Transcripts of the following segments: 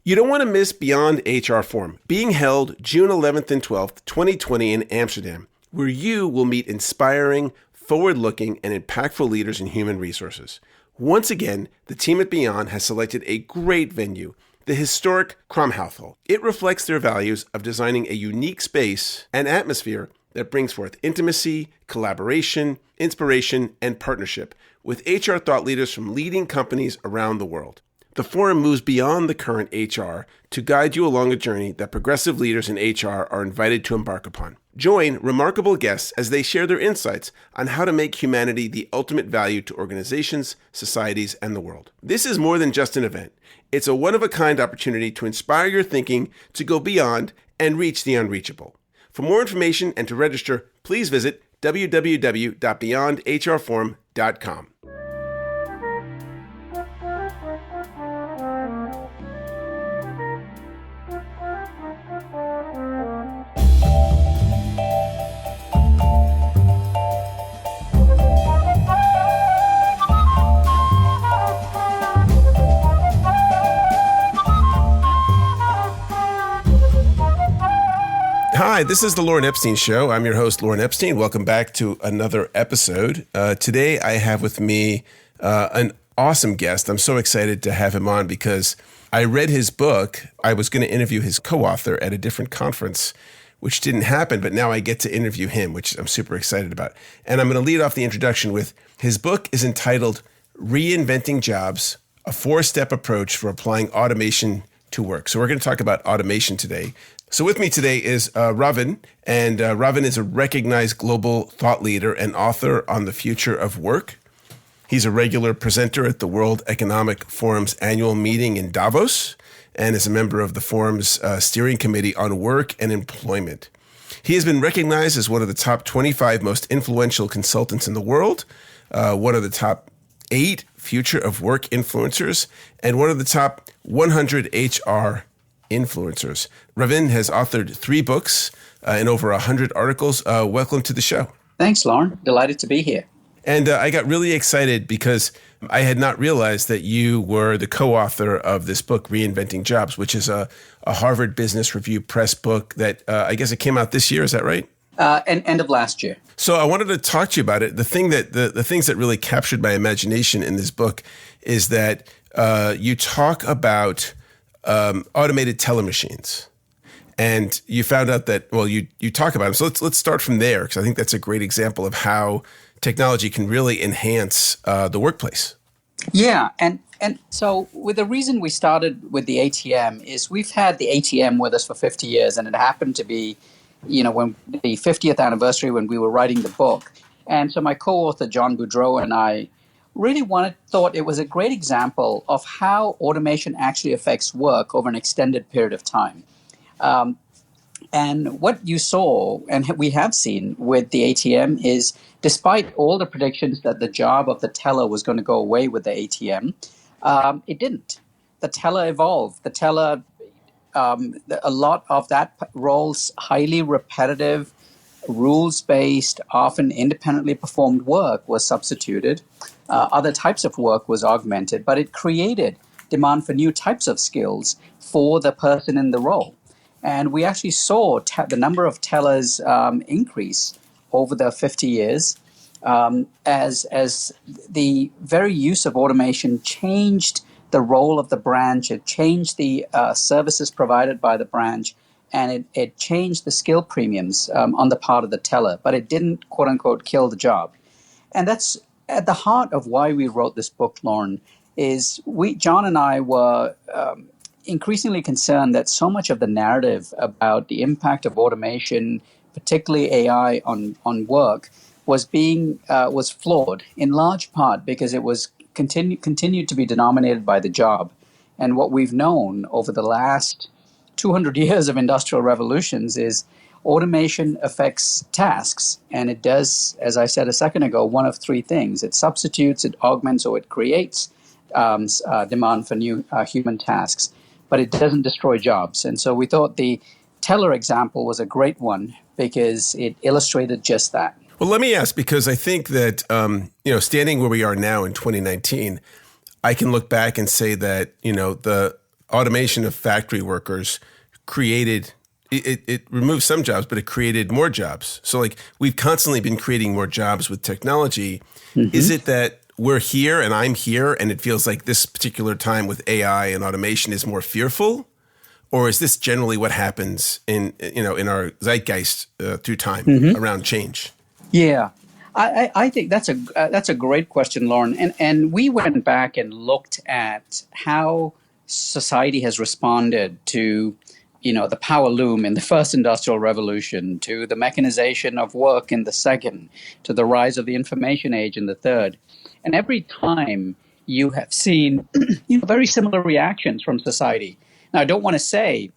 You don't want to miss Beyond HR Forum, being held June 11th and 12th, 2020 in Amsterdam, where you will meet inspiring, forward-looking, and impactful leaders in human resources. Once again, the team at Beyond has selected a great venue, the historic Kramhouthal. It reflects their values of designing a unique space and atmosphere that brings forth intimacy, collaboration, inspiration, and partnership with HR thought leaders from leading companies around the world. The forum moves beyond the current HR to guide you along a journey that progressive leaders in HR are invited to embark upon. Join remarkable guests as they share their insights on how to make humanity the ultimate value to organizations, societies, and the world. This is more than just an event. It's a one-of-a-kind opportunity to inspire your thinking to go beyond and reach the unreachable. For more information and to register, please visit www.beyondhrforum.com. Hi, this is the Lauren Epstein Show. I'm your host, Lauren Epstein. Welcome back to another episode. Today, I have with me an awesome guest. I'm so excited to have him on because I read his book. I was going to interview his co-author at a different conference, which didn't happen, but now I get to interview him, which I'm super excited about. And I'm going to lead off the introduction with his book is entitled Reinventing Jobs, a 4-step approach for applying automation to work. So we're going to talk about automation today. So with me today is Ravin, and Ravin is a recognized global thought leader and author on the future of work. He's a regular presenter at the World Economic Forum's annual meeting in Davos and is a member of the forum's steering committee on work and employment. He has been recognized as one of the top 25 most influential consultants in the world, one of the top 8 future of work influencers, and one of the top 100 HR influencers. Ravin has authored 3 books and over 100 articles. Welcome to the show. Thanks, Lauren. Delighted to be here. And I got really excited because I had not realized that you were the co-author of this book, Reinventing Jobs, which is a Harvard Business Review Press book that I guess it came out this year. Is that right? End of last year. So I wanted to talk to you about it. The things that really captured my imagination in this book is that you talk about automated teller machines. And you found out that, well, you talk about them. So let's start from there, because I think that's a great example of how technology can really enhance the workplace. Yeah. And so with the reason we started with the ATM is we've had the ATM with us for 50 years. And it happened to be, when the 50th anniversary when we were writing the book. And so my co-author, John Boudreau, and I really thought it was a great example of how automation actually affects work over an extended period of time. And what you saw, and we have seen with the ATM, is despite all the predictions that the job of the teller was going to go away with the ATM, it didn't. The teller evolved. The teller, a lot of that role's highly repetitive, rules-based, often independently performed work was substituted. Other types of work was augmented, but it created demand for new types of skills for the person in the role. And we actually saw the number of tellers increase over the 50 years as the very use of automation changed the role of the branch. It changed the services provided by the branch, and it changed the skill premiums on the part of the teller, but it didn't, quote unquote, kill the job. And that's at the heart of why we wrote this book, Lauren, is John and I were increasingly concerned that so much of the narrative about the impact of automation, particularly AI on work, was flawed in large part because it was continued to be denominated by the job. And what we've known over the last 200 years of industrial revolutions is automation affects tasks, and it does, as I said a second ago, one of 3 things. It substitutes, it augments, or it creates demand for new human tasks, but it doesn't destroy jobs. And so we thought the teller example was a great one because it illustrated just that. Well, let me ask, because I think that, standing where we are now in 2019, I can look back and say that, the automation of factory workers created it removed some jobs, but it created more jobs. So like we've constantly been creating more jobs with technology. Mm-hmm. Is it that we're here and I'm here and it feels like this particular time with AI and automation is more fearful? Or is this generally what happens in our zeitgeist through time around change? Yeah, I think that's a great question, Lauren. And we went back and looked at how society has responded to the power loom in the first industrial revolution, to the mechanization of work in the second, to the rise of the information age in the third. And every time you have seen very similar reactions from society. Now, I don't want to say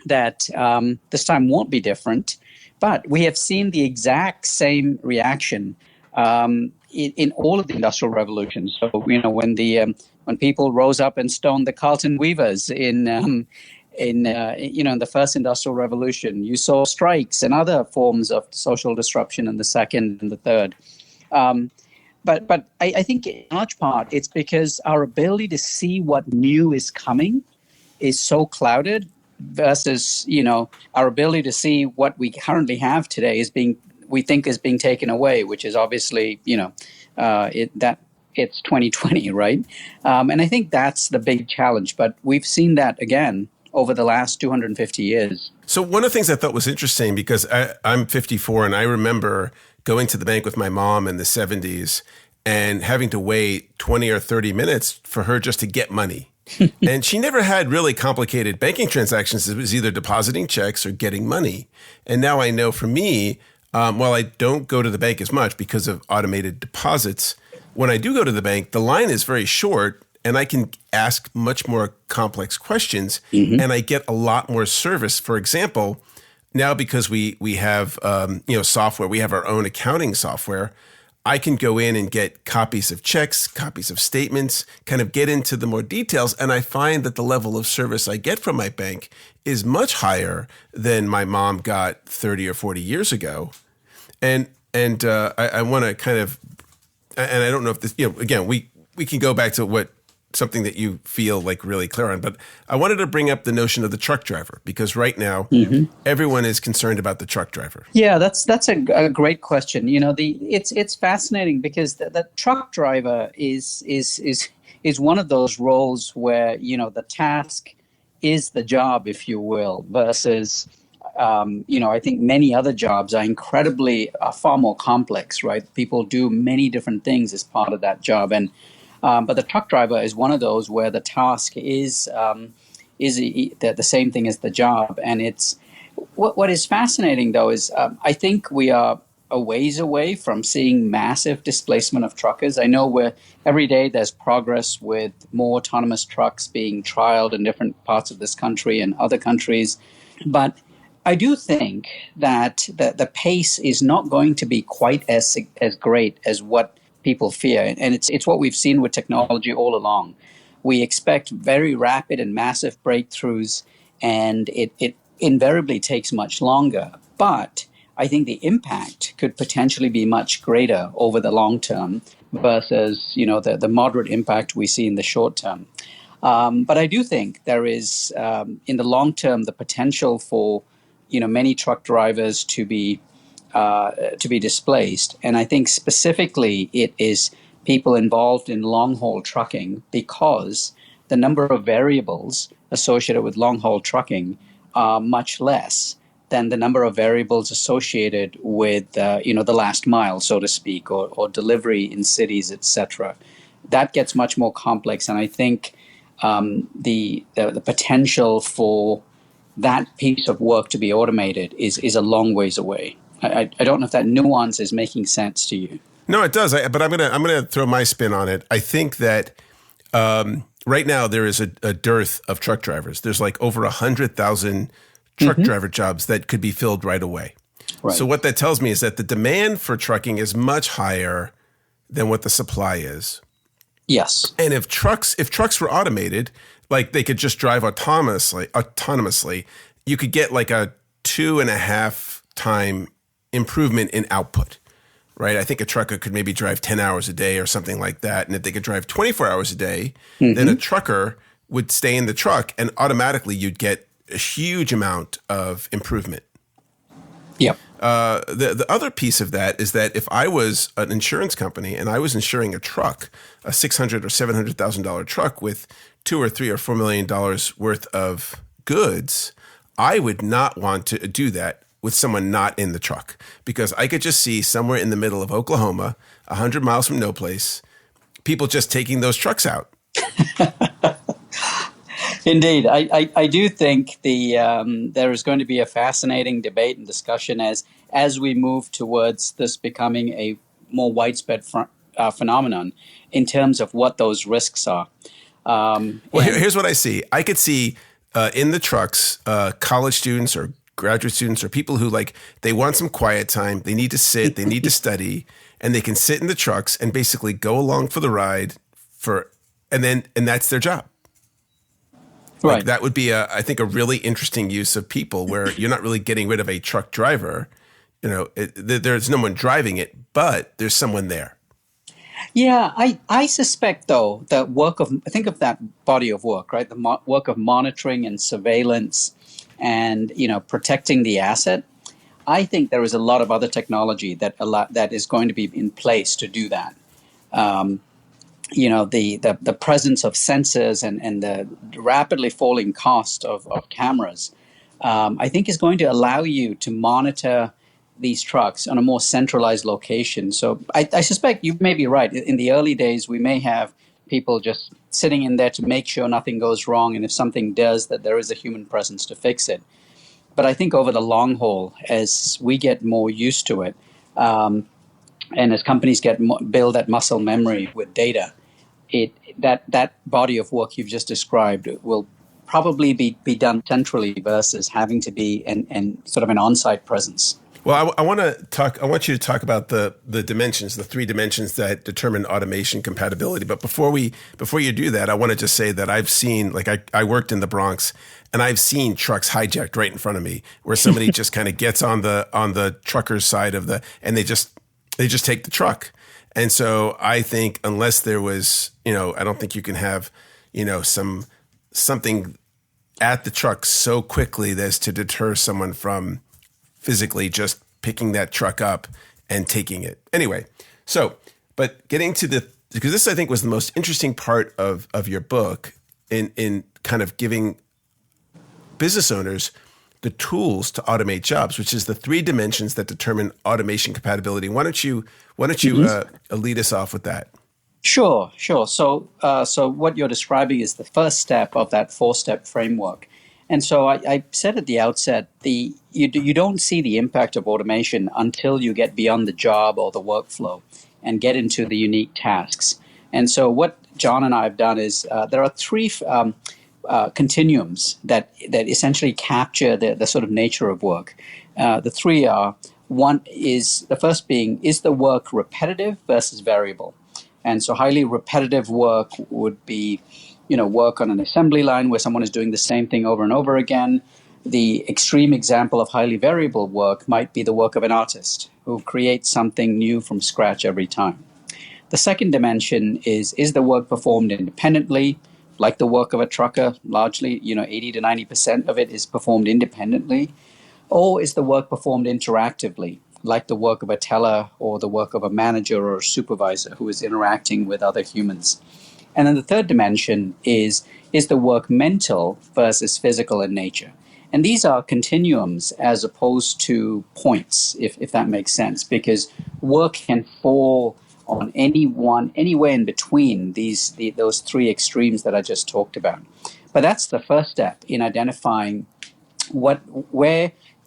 that this time won't be different, but we have seen the exact same reaction in all of the industrial revolutions. So, when people rose up and stoned the Carlton Weavers in the first industrial revolution, you saw strikes and other forms of social disruption in the second and the third. But I think in large part it's because our ability to see what new is coming is so clouded versus, our ability to see what we currently have today we think is being taken away, which is obviously, it's 2020, right? And I think that's the big challenge. But we've seen that again over the last 250 years. So one of the things I thought was interesting, because I'm 54 and I remember going to the bank with my mom in the 70s and having to wait 20 or 30 minutes for her just to get money. And she never had really complicated banking transactions. It was either depositing checks or getting money. And now I know for me, while I don't go to the bank as much because of automated deposits, when I do go to the bank, the line is very short and I can ask much more complex questions and I get a lot more service. For example, now because we have software, we have our own accounting software, I can go in and get copies of checks, copies of statements, kind of get into the more details. And I find that the level of service I get from my bank is much higher than my mom got 30 or 40 years ago. And I want to kind of, and I don't know if this, again, we can go back to something that you feel like really clear on, but I wanted to bring up the notion of the truck driver, because right now everyone is concerned about the truck driver. Yeah, that's a great question. It's fascinating because the truck driver is one of those roles where the task is the job, if you will, versus I think many other jobs are far more complex, right? People do many different things as part of that job, and but the truck driver is one of those where the task is the same thing as the job. And it's what is fascinating, though, is I think we are a ways away from seeing massive displacement of truckers. I know every day there's progress with more autonomous trucks being trialed in different parts of this country and other countries. But I do think that the pace is not going to be quite as great as what people fear. And it's what we've seen with technology all along. We expect very rapid and massive breakthroughs, and it invariably takes much longer. But I think the impact could potentially be much greater over the long term versus, the moderate impact we see in the short term. But I do think there is, in the long term, the potential for, many truck drivers to be displaced. And I think specifically it is people involved in long-haul trucking, because the number of variables associated with long-haul trucking are much less than the number of variables associated with, the last mile, so to speak, or delivery in cities, etc. That gets much more complex. And I think the potential for that piece of work to be automated is a long ways away. I don't know if that nuance is making sense to you. No, it does. But I'm gonna throw my spin on it. I think that right now there is a dearth of truck drivers. There's like over 100,000 truck driver jobs that could be filled right away. Right. So what that tells me is that the demand for trucking is much higher than what the supply is. Yes. And if trucks were automated, like they could just drive autonomously, you could get like a 2.5 time improvement in output, right? I think a trucker could maybe drive 10 hours a day or something like that. And if they could drive 24 hours a day, then a trucker would stay in the truck, and automatically you'd get a huge amount of improvement. Yep. The other piece of that is that if I was an insurance company and I was insuring a truck, a $600,000 or $700,000 truck with $2 or $3 or $4 million worth of goods, I would not want to do that with someone not in the truck, because I could just see somewhere in the middle of Oklahoma, 100 miles from no place, people just taking those trucks out. Indeed. I do think there is going to be a fascinating debate and discussion as we move towards this becoming a more widespread phenomenon in terms of what those risks are. Here's what I see. I could see in the trucks college students or graduate students or people who they want some quiet time. They need to sit, they need to study, and they can sit in the trucks and basically go along for the ride and that's their job. Right. That would be I think a really interesting use of people, where you're not really getting rid of a truck driver. There's no one driving it, but there's someone there. Yeah, I suspect, though, think of that body of work, right? The work of monitoring and surveillance and, protecting the asset. I think there is a lot of other technology that is going to be in place to do that. The presence of sensors and the rapidly falling cost of cameras, I think is going to allow you to monitor these trucks on a more centralized location. So I suspect you may be right. In the early days, we may have people just sitting in there to make sure nothing goes wrong. And if something does, that there is a human presence to fix it. But I think over the long haul, as we get more used to it, and as companies build that muscle memory with data, that body of work you've just described will probably be done centrally versus having to be in sort of an on-site presence. Well, I want you to talk about the dimensions, the 3 dimensions that determine automation compatibility. But before you do that, I want to just say that I've seen, I worked in the Bronx, and I've seen trucks hijacked right in front of me, where somebody just kind of gets on the trucker's side and they just take the truck. And so I think unless there was, I don't think you can have, something at the truck so quickly as to deter someone from physically just picking that truck up and taking it. Anyway, but getting to because this I think was the most interesting part of your book in kind of giving business owners the tools to automate jobs, which is the 3 dimensions that determine automation compatibility. Why don't you lead us off with that? Sure. So what you're describing is the first step of that 4-step framework. And so I said at the outset, you don't see the impact of automation until you get beyond the job or the workflow and get into the unique tasks. And so what John and I have done is there are 3 continuums that essentially capture the sort of nature of work. The 3 are, the first being, is the work repetitive versus variable? And so highly repetitive work would be, work on an assembly line where someone is doing the same thing over and over again. The extreme example of highly variable work might be the work of an artist who creates something new from scratch every time. The second dimension is the work performed independently, like the work of a trucker? Largely, 80 to 90% of it is performed independently. Or is the work performed interactively, like the work of a teller or the work of a manager or a supervisor who is interacting with other humans? And then the third dimension is the work mental versus physical in nature? And these are continuums as opposed to points, if that makes sense, because work can fall on anywhere in between those 3 extremes that I just talked about. But that's the first step in identifying what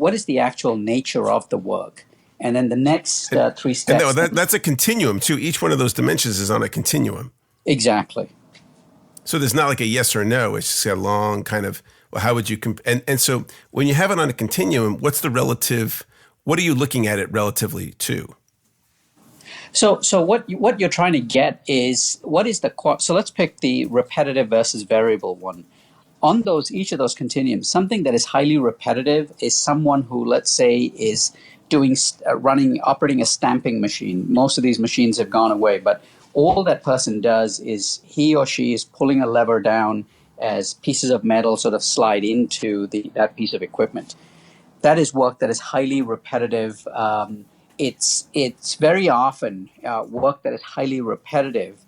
is the actual nature of the work. And then the next 3 steps. And that's a continuum too. Each one of those dimensions is on a continuum. Exactly. So there's not like a yes or no. It's just a long kind of, well, how would you and so when you have it on a continuum, what are you looking at it relatively to? So what you're trying to get is so let's pick the repetitive versus variable one. On each of those continuums, something that is highly repetitive is someone who, let's say, is operating a stamping machine. Most of these machines have gone away, but all that person does is he or she is pulling a lever down as pieces of metal sort of slide into that piece of equipment. That is work that is highly repetitive. It's very often work that is highly repetitive,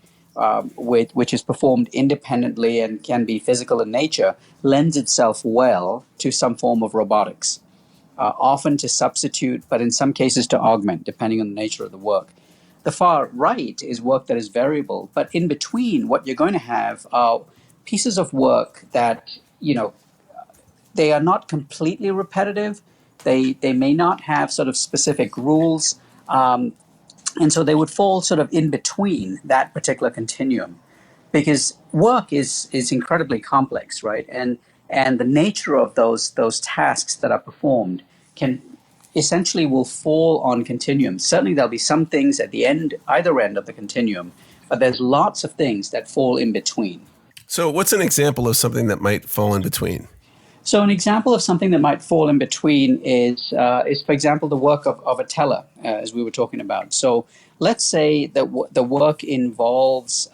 which is performed independently and can be physical in nature, lends itself well to some form of robotics, often to substitute, but in some cases to augment, depending on the nature of the work. The far right is work that is variable, but in between, what you're going to have are pieces of work that, they are not completely repetitive. They may not have sort of specific rules. And so they would fall sort of in between that particular continuum, because work is incredibly complex, right? And the nature of those tasks that are performed can essentially will fall on continuums. Certainly there'll be some things at the end, either end of the continuum, but there's lots of things that fall in between. So what's an example of something that might fall in between? So an example of something that might fall in between is for example, the work of a teller, as we were talking about. So let's say that the work involves,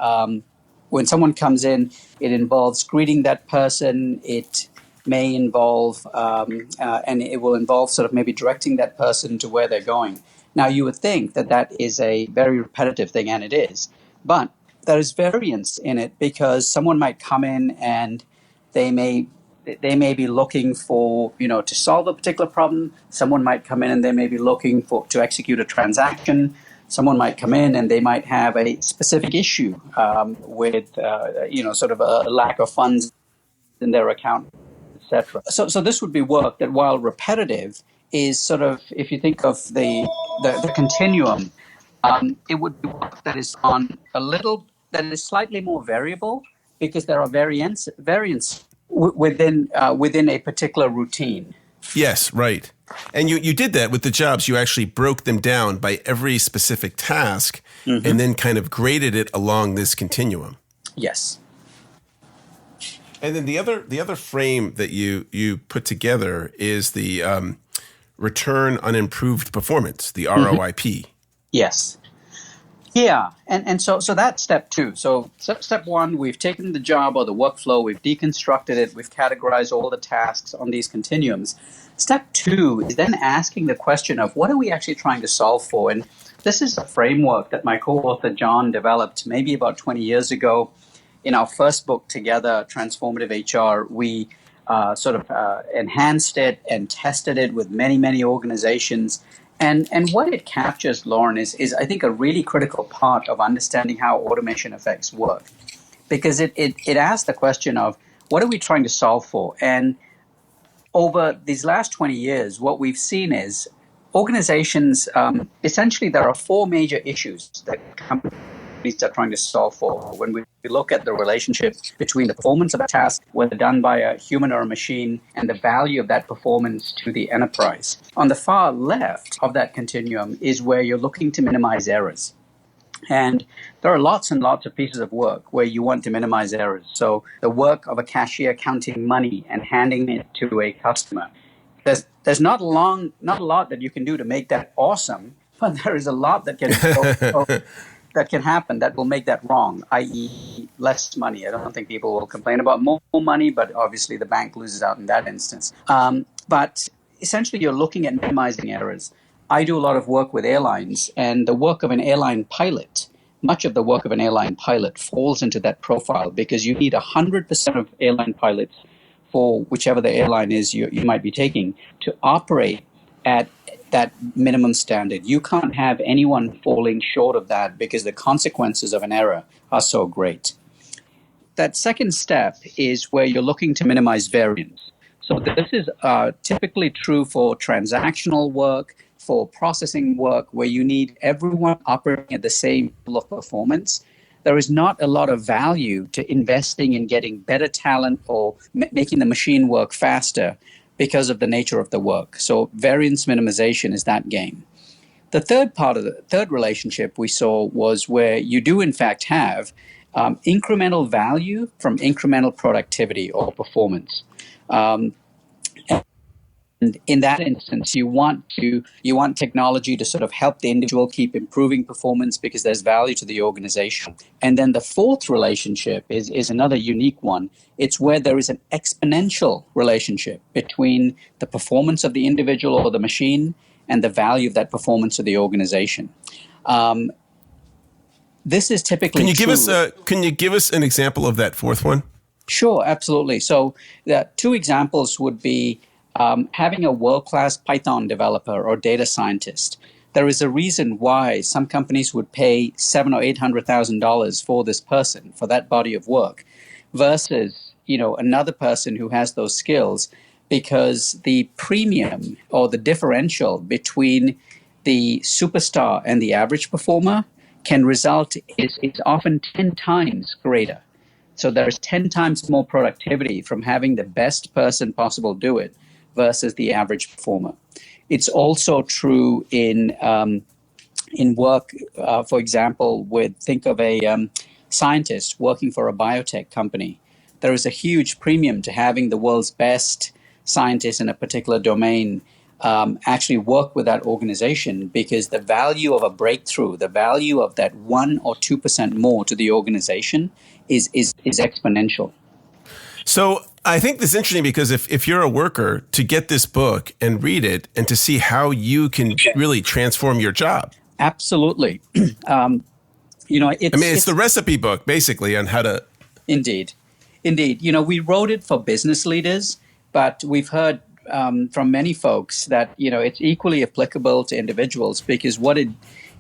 when someone comes in, it involves greeting that person. It may involve, and it will involve sort of maybe directing that person to where they're going. Now, you would think that that is a very repetitive thing, and it is. But there is variance in it, because someone might come in and they may be looking for, to solve a particular problem. Someone might come in and they may be looking to execute a transaction. Someone might come in and they might have a specific issue with, sort of a lack of funds in their account, etc. So this would be work that, while repetitive, is sort of, if you think of the continuum, it would be work that is that is slightly more variable, because there are variance within a particular routine. Yes, right. And you did that with the jobs. You actually broke them down by every specific task, mm-hmm. and then kind of graded it along this continuum. Yes. And then the other frame that you put together is the return on improved performance, the ROIP. Mm-hmm. Yes. Yeah, and so that's step two. So step one, we've taken the job or the workflow, we've deconstructed it, we've categorized all the tasks on these continuums. Step two is then asking the question of, what are we actually trying to solve for? And this is a framework that my co-author John developed maybe about 20 years ago. In our first book together, Transformative HR, we sort of enhanced it and tested it with many, many organizations. And what it captures, Lauren, is I think a really critical part of understanding how automation affects work, because it asks the question of, what are we trying to solve for? And over these last 20 years, what we've seen is organizations, essentially there are four major issues that companies are trying to solve for. When we look at the relationship between the performance of a task, whether done by a human or a machine, and the value of that performance to the enterprise. On the far left of that continuum is where you're looking to minimize errors. And there are lots and lots of pieces of work where you want to minimize errors. So the work of a cashier counting money and handing it to a customer. There's not a lot that you can do to make that awesome, but there is a lot that can that can happen that will make that wrong, i.e. less money. I don't think people will complain about more money, but obviously the bank loses out in that instance. But essentially you're looking at minimizing errors. I do a lot of work with airlines, and the work of an airline pilot, much of the work of an airline pilot falls into that profile, because you need 100% of airline pilots for whichever the airline is you might be taking to operate at that minimum standard. You can't have anyone falling short of that, because the consequences of an error are so great. That second step is where you're looking to minimize variance. So this is typically true for transactional work, for processing work, where you need everyone operating at the same level of performance. There is not a lot of value to investing in getting better talent or making the machine work faster, because of the nature of the work. So variance minimization is that game. The third part of the third relationship we saw was where you do in fact have incremental value from incremental productivity or performance. in that instance, you want technology to sort of help the individual keep improving performance because there's value to the organization. And then the fourth relationship is another unique one. It's where there is an exponential relationship between the performance of the individual or the machine and the value of that performance of the organization. This is typically Can you give us an example of that fourth one? Sure, absolutely. So the two examples would be having a world-class Python developer or data scientist. There is a reason why some companies would pay $700,000 or $800,000 for this person, for that body of work, versus another person who has those skills, because the premium or the differential between the superstar and the average performer can result is often 10 times greater. So there's 10 times more productivity from having the best person possible do it versus the average performer. It's also true in work, for example, think of a scientist working for a biotech company. There is a huge premium to having the world's best scientists in a particular domain actually work with that organization, because the value of a breakthrough, the value of that 1 or 2% more to the organization is exponential. So I think this is interesting because if you're a worker, to get this book and read it and to see how you can really transform your job. Absolutely. It's the recipe book basically on how to. Indeed. We wrote it for business leaders, but we've heard from many folks that, it's equally applicable to individuals, because what it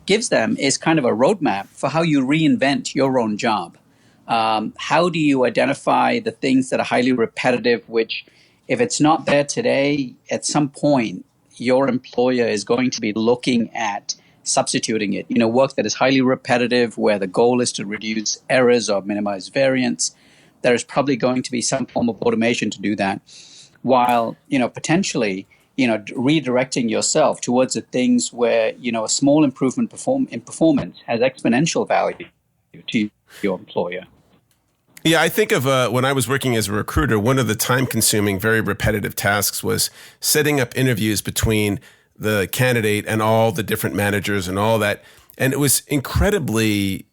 gives them is kind of a roadmap for how you reinvent your own job. How do you identify the things that are highly repetitive, which if it's not there today, at some point, your employer is going to be looking at substituting it. Work that is highly repetitive, where the goal is to reduce errors or minimize variance. There is probably going to be some form of automation to do that, while, potentially, redirecting yourself towards the things where, a small improvement in performance has exponential value to your employer. Yeah, I think of when I was working as a recruiter, one of the time-consuming, very repetitive tasks was setting up interviews between the candidate and all the different managers and all that. And it was incredibly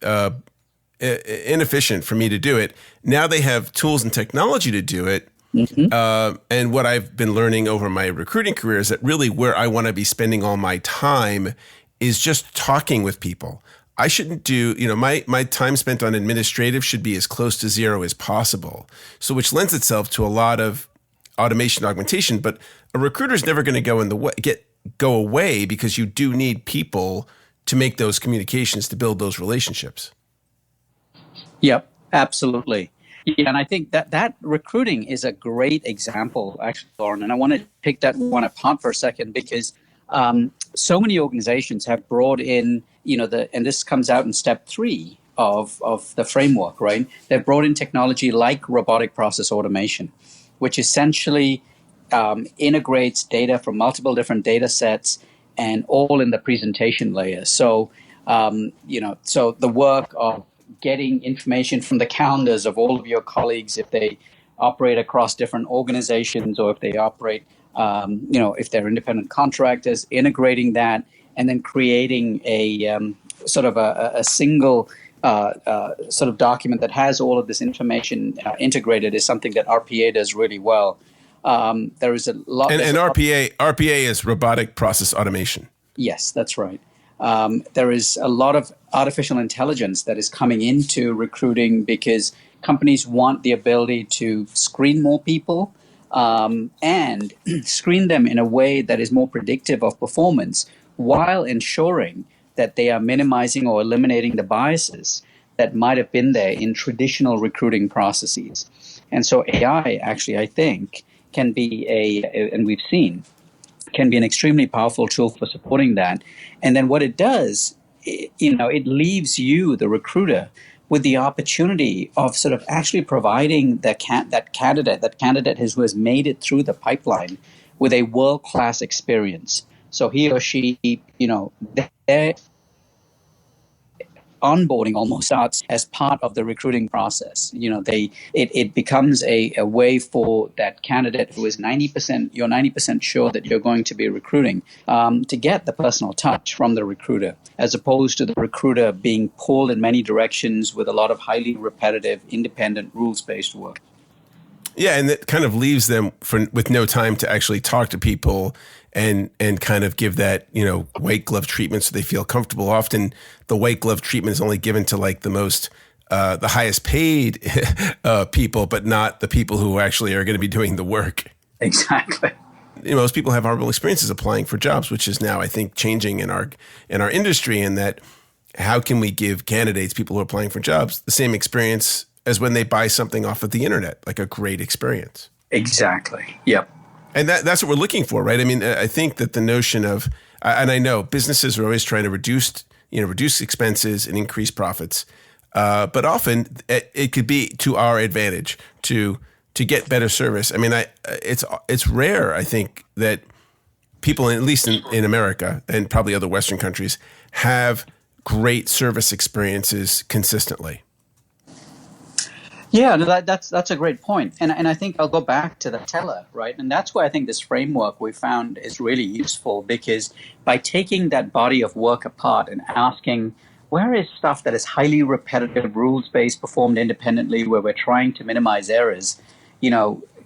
inefficient for me to do it. Now they have tools and technology to do it. Mm-hmm. And what I've been learning over my recruiting career is that really where I want to be spending all my time is just talking with people. I shouldn't do, my time spent on administrative should be as close to zero as possible. So which lends itself to a lot of automation augmentation, but a recruiter is never going to go away, because you do need people to make those communications, to build those relationships. Yep, absolutely. Yeah, and I think that recruiting is a great example, actually, Lauren, and I want to pick that one apart for a second, because so many organizations have brought in, and this comes out in step 3 of the framework, right? They've brought in technology like robotic process automation, which essentially integrates data from multiple different data sets and all in the presentation layer. So, so the work of getting information from the calendars of all of your colleagues, if they operate across different organizations or if they operate, if they're independent contractors, integrating that and then creating a sort of a single sort of document that has all of this information integrated is something that RPA does really well. There is a lot. And RPA is robotic process automation. Yes, that's right. There is a lot of artificial intelligence that is coming into recruiting because companies want the ability to screen more people and screen them in a way that is more predictive of performance, while ensuring that they are minimizing or eliminating the biases that might have been there in traditional recruiting processes. And so AI actually, I think, can be and we've seen, can be an extremely powerful tool for supporting that. And then what it does, it leaves you, the recruiter, with the opportunity of sort of actually providing that candidate who has made it through the pipeline with a world-class experience. So he or she, onboarding almost starts as part of the recruiting process. It becomes a way for that candidate who is 90%, you're 90% sure that you're going to be recruiting, to get the personal touch from the recruiter, as opposed to the recruiter being pulled in many directions with a lot of highly repetitive, independent, rules-based work. Yeah, and that kind of leaves them with no time to actually talk to people and kind of give that, white glove treatment so they feel comfortable. Often the white glove treatment is only given to like the highest paid people, but not the people who actually are going to be doing the work. Exactly. Most people have horrible experiences applying for jobs, which is now, I think, changing in our industry, in that how can we give candidates, people who are applying for jobs, the same experience as when they buy something off of the internet, like a great experience. Exactly. Yep. And that's what we're looking for, right? I mean, I think that the notion of, and I know businesses are always trying to reduce expenses and increase profits, but often it could be to our advantage to get better service. I mean, it's rare, I think, that people, at least in America and probably other Western countries, have great service experiences consistently. Yeah, no, that's a great point. And I think I'll go back to the teller, right? And that's why I think this framework we found is really useful, because by taking that body of work apart and asking, where is stuff that is highly repetitive, rules-based, performed independently, where we're trying to minimize errors,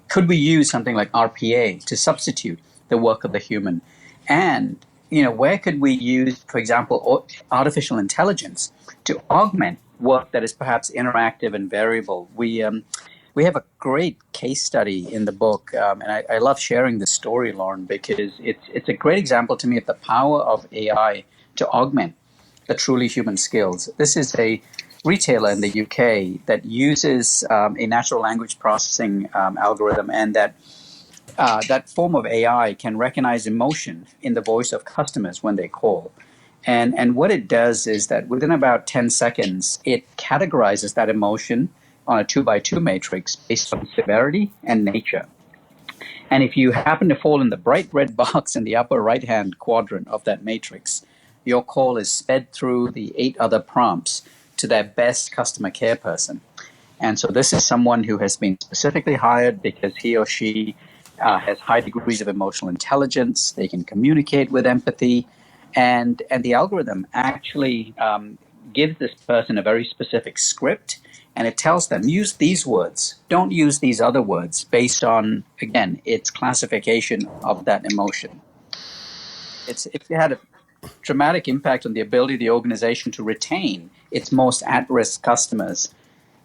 could we use something like RPA to substitute the work of the human? And, where could we use, for example, artificial intelligence to augment work that is perhaps interactive and variable? We have a great case study in the book, and I love sharing this story, Lauren, because it's a great example to me of the power of AI to augment the truly human skills. This is a retailer in the UK that uses a natural language processing algorithm, and that form of AI can recognize emotion in the voice of customers when they call. And what it does is that within about 10 seconds, it categorizes that emotion on a 2x2 matrix based on severity and nature. And if you happen to fall in the bright red box in the upper right-hand quadrant of that matrix, your call is sped through the 8 other prompts to their best customer care person. And so this is someone who has been specifically hired because he or she has high degrees of emotional intelligence. They can communicate with empathy. And the algorithm actually gives this person a very specific script, and it tells them, use these words, don't use these other words, based on, again, its classification of that emotion. It had a dramatic impact on the ability of the organization to retain its most at-risk customers.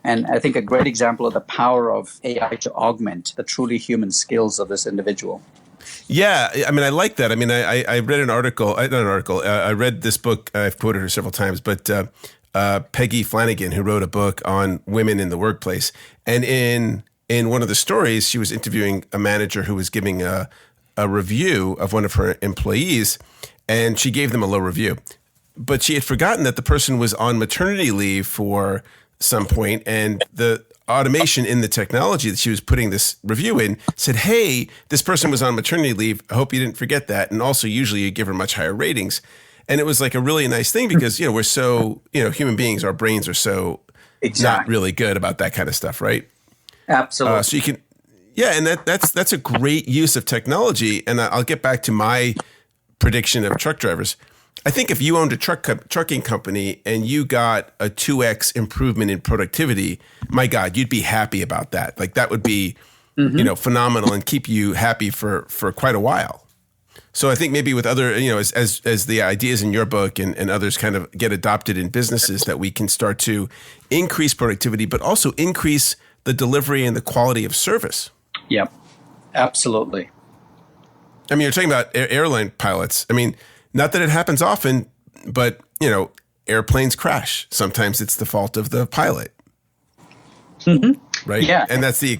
And I think a great example of the power of AI to augment the truly human skills of this individual. Yeah, I mean, I like that. I mean, I read an article, I read this book, I've quoted her several times, but Peggy Flanagan, who wrote a book on women in the workplace. And in one of the stories, she was interviewing a manager who was giving a review of one of her employees, and she gave them a low review. But she had forgotten that the person was on maternity leave for some point, and the automation in the technology that she was putting this review in said, hey, this person was on maternity leave. I hope you didn't forget that. And also usually you give her much higher ratings. And it was like a really nice thing because, we're so, human beings, our brains are so not really good about that kind of stuff, right? Absolutely. So you can, and that's a great use of technology. And I'll get back to my prediction of truck drivers. I think if you owned a trucking company and you got a 2x improvement in productivity, my God, you'd be happy about that. Like that would be, phenomenal and keep you happy for quite a while. So I think maybe with other, as the ideas in your book and others kind of get adopted in businesses, that we can start to increase productivity, but also increase the delivery and the quality of service. Yep, absolutely. I mean, you're talking about airline pilots. I mean, not that it happens often, but, airplanes crash. Sometimes it's the fault of the pilot. Right? Yeah. And that's the...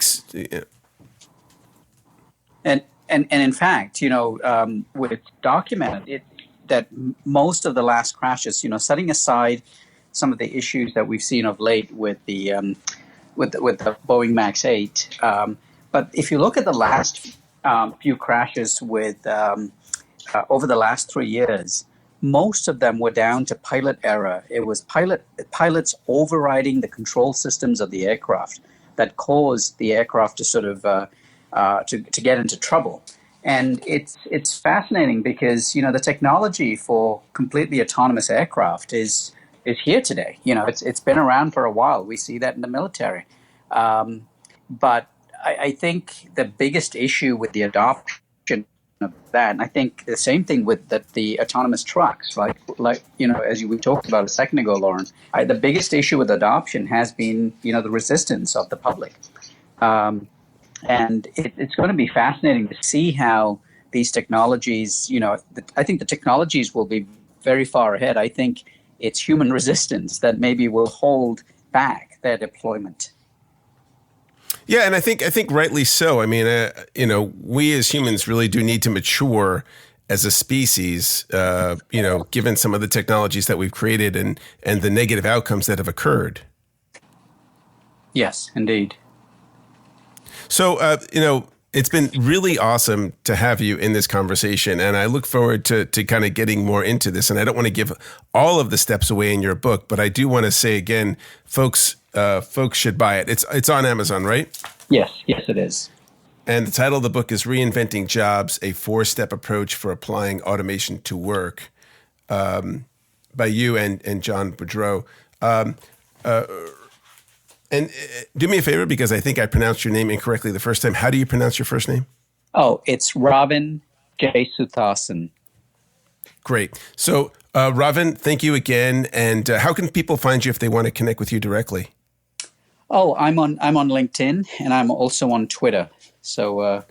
And in fact, it's documented that most of the last crashes, setting aside some of the issues that we've seen of late with the Boeing Max 8, but if you look at the last few crashes with over the last 3 years, most of them were down to pilot error. It was pilots overriding the control systems of the aircraft that caused the aircraft to sort of to get into trouble. And it's fascinating because the technology for completely autonomous aircraft is here today. It's been around for a while. We see that in the military, but I think the biggest issue with the adoption of that, and I think the same thing with the autonomous trucks, like as we talked about a second ago, Lauren. The biggest issue with adoption has been the resistance of the public. And it's going to be fascinating to see how these technologies, I think the technologies will be very far ahead. I think it's human resistance that maybe will hold back their deployment. Yeah, and I think rightly so. I mean, we as humans really do need to mature as a species, given some of the technologies that we've created and the negative outcomes that have occurred. Yes, indeed. So, it's been really awesome to have you in this conversation, and I look forward to kind of getting more into this. And I don't want to give all of the steps away in your book, but I do want to say again, folks should buy it. It's on Amazon, right? Yes, it is. And the title of the book is Reinventing Jobs, a 4-Step Approach for Applying Automation to Work, by you and John Boudreau. And do me a favor, because I think I pronounced your name incorrectly the first time. How do you pronounce your first name? Oh, it's Ravin Jesuthasan. Great. So, Ravin, thank you again. And how can people find you if they want to connect with you directly? Oh, I'm on LinkedIn, and I'm also on Twitter. So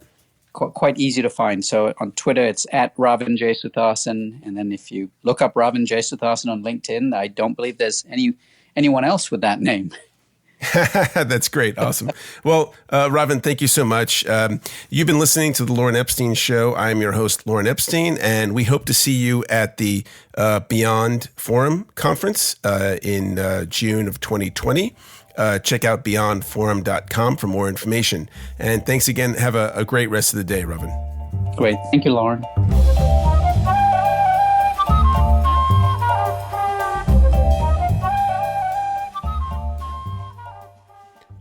quite easy to find. So on Twitter, it's at Ravin Jesuthasan. And then if you look up Ravin Jesuthasan on LinkedIn, I don't believe there's anyone else with that name. That's great. Awesome. Well, Ravin, thank you so much. You've been listening to The Lauren Epstein Show. I'm your host, Lauren Epstein, and we hope to see you at the Beyond Forum Conference in June of 2020. Check out beyondforum.com for more information. And thanks again. Have a great rest of the day, Ravin. Great. Thank you, Lauren.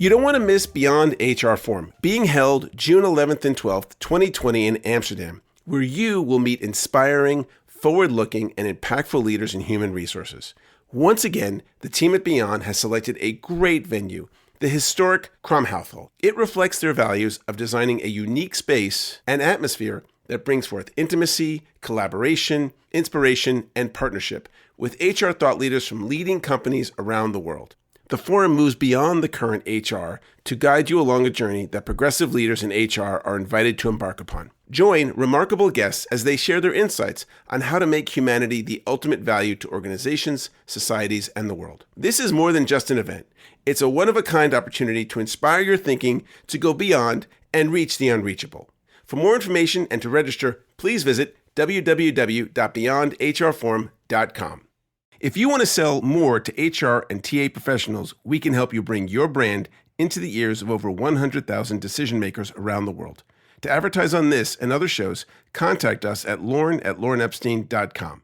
You don't want to miss Beyond HR Forum, being held June 11th and 12th, 2020 in Amsterdam, where you will meet inspiring, forward-looking, and impactful leaders in human resources. Once again, the team at Beyond has selected a great venue, the historic Kramhauthal. It reflects their values of designing a unique space and atmosphere that brings forth intimacy, collaboration, inspiration, and partnership with HR thought leaders from leading companies around the world. The forum moves beyond the current HR to guide you along a journey that progressive leaders in HR are invited to embark upon. Join remarkable guests as they share their insights on how to make humanity the ultimate value to organizations, societies, and the world. This is more than just an event. It's a one-of-a-kind opportunity to inspire your thinking to go beyond and reach the unreachable. For more information and to register, please visit www.beyondhrforum.com. If you want to sell more to HR and TA professionals, we can help you bring your brand into the ears of over 100,000 decision makers around the world. To advertise on this and other shows, contact us at lauren@laurenepstein.com.